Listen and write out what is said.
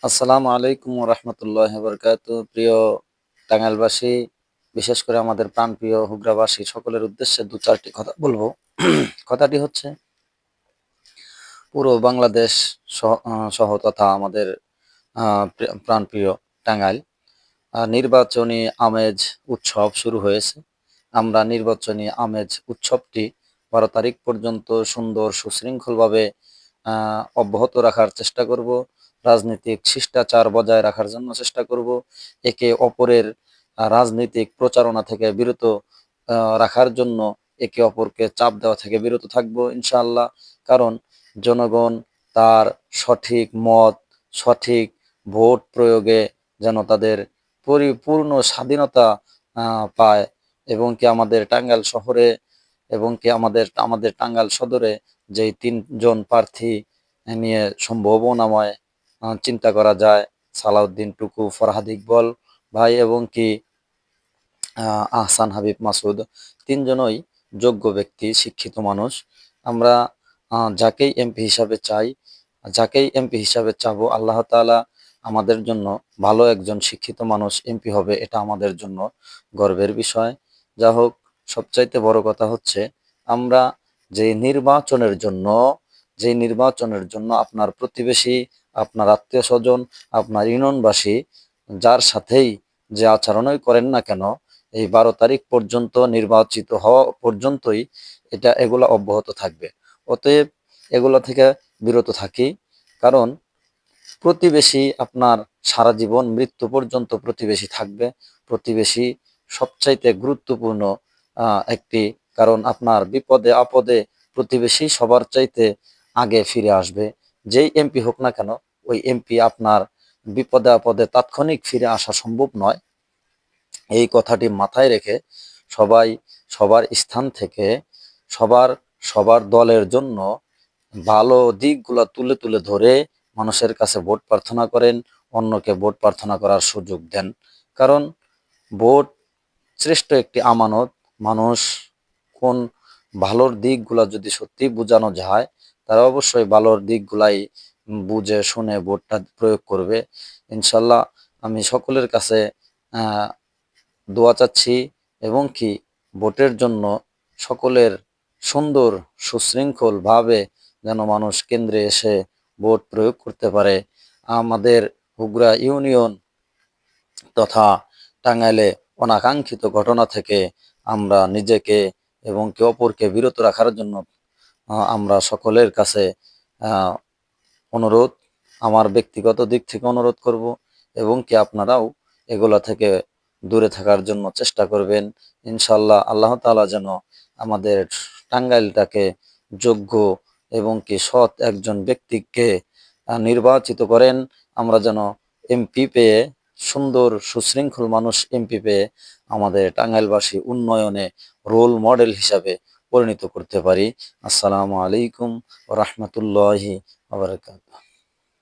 আসসালামু আলাইকুম রহমতুল্লাহ বরকাত। প্রিয় টাঙ্গাইলবাসী, বিশেষ করে আমাদের প্রাণপ্রিয় হুগরাবাসী সকলের উদ্দেশ্যে দু চারটি কথা বলবো। কথাটি হচ্ছে, পুরো বাংলাদেশ সহ তথা আমাদের প্রাণপ্রিয় টাঙ্গাইল নির্বাচনী আমেজ উৎসব শুরু হয়েছে। আমরা নির্বাচনী আমেজ উৎসবটি 12 তারিখ পর্যন্ত সুন্দর সুশৃঙ্খলভাবে অব্যাহত রাখার চেষ্টা করব। রাজনৈতিক শিষ্টাচার বজায় রাখার জন্য চেষ্টা করব। একে অপরের রাজনৈতিক প্রচারণা থেকে বিরত রাখার জন্য একে অপরকে চাপ দেওয়া থেকে বিরত থাকব ইনশাআল্লাহ। কারণ জনগণ তার সঠিক মত, সঠিক ভোট প্রয়োগে যেন তাদের পরিপূর্ণ স্বাধীনতা পায়, এবং কি আমাদের টাঙ্গাইল শহরে এবং কি আমাদের টাঙ্গাইল সদরে যেই 3জন প্রার্থী নিয়ে সম্ভাবনাময় চিন্তা করা যায়, সালাউদ্দিন টুকু, ফরহাদ ইকবল ভাই এবং কি আহসান হাবিব মাসুদ, 3জনই যোগ্য ব্যক্তি, শিক্ষিত মানুষ। আমরা যাকেই এমপি হিসাবে চাই, যাকেই এমপি হিসাবে চাবো, আল্লাহ তাআলা আমাদের জন্য ভালো একজন শিক্ষিত মানুষ এমপি হবে, এটা আমাদের জন্য গর্বের বিষয়। যা হোক, সবচাইতে বড় কথা হচ্ছে, আমরা যে নির্বাচনের জন্য আপনার প্রতিবেশী, আপনার আত্মীয় স্বজন, আপনার ইউনিয়নবাসী যার সাথেই যে আচরণই করেন না কেন, এই 12 তারিখ পর্যন্ত নির্বাচিত হওয়া পর্যন্তই এগুলা অব্যাহত থাকবে। অতএব এগুলা থেকে বিরত থাকি। কারণ প্রতিবেশী আপনার সারা জীবন মৃত্যু পর্যন্ত প্রতিবেশী থাকবে। প্রতিবেশী সবচাইতে গুরুত্বপূর্ণ একটি, কারণ আপনার বিপদে আপদে প্রতিবেশী সবার চাইতে আগে ফিরে আসবে। যেই এমপি হোক না কেন, ওই এমপি আপনার বিপদে আপদে তাৎক্ষণিক ফিরে আসা সম্ভব নয়। এই কথাটি মাথায় রেখে সবাই সবার স্থান থেকে সবার সবার দলের জন্য ভালো দিকগুলো তুলে তুলে ধরে মানুষের কাছে ভোট প্রার্থনা করেন, অন্যকে ভোট প্রার্থনা করার সুযোগ দেন। কারণ ভোট শ্রেষ্ঠ একটি আমানত। মানুষ কোন ভালোর দিকগুলা যদি সত্যি বোঝানো যায়, তারা অবশ্যই ভালোর দিকগুলাই বুঝে শুনে ভোটটা প্রয়োগ করবে ইনশাল্লাহ। আমি সকলের কাছে আহ দোয়া চাচ্ছি, এবং কি ভোটের জন্য সকলের সুন্দর সুশৃঙ্খল ভাবে যেন মানুষ কেন্দ্রে এসে ভোট প্রয়োগ করতে পারে। আমাদের হুগরা ইউনিয়ন তথা টাঙ্গাইলে অনাকাঙ্ক্ষিত ঘটনা থেকে আমরা নিজেকে এবং কে অপরকে বিরত রাখার জন্য আমরা সকলের কাছে আহ, অনুরোধ, আমার ব্যক্তিগত দিক থেকে অনুরোধ করব, এবং কি আপনারাও এগুলা থেকে দূরে থাকার জন্য চেষ্টা করবেন ইনশাল্লাহ। আল্লাহ তাআলা যেন আমাদের টাঙ্গাইলটাকে যোগ্য এবং কি সৎ একজন ব্যক্তিকে নির্বাচিত করেন। আমরা যেন এমপি পেয়ে, সুন্দর সুশৃঙ্খল মানুষ এমপি পেয়ে আমাদের টাঙ্গাইলবাসী উন্নয়নে রোল মডেল হিসাবে পরিণত করতে পারি। আসসালামু আলাইকুম ওয়া রাহমাতুল্লাহি ওয়া বারাকাতুহু।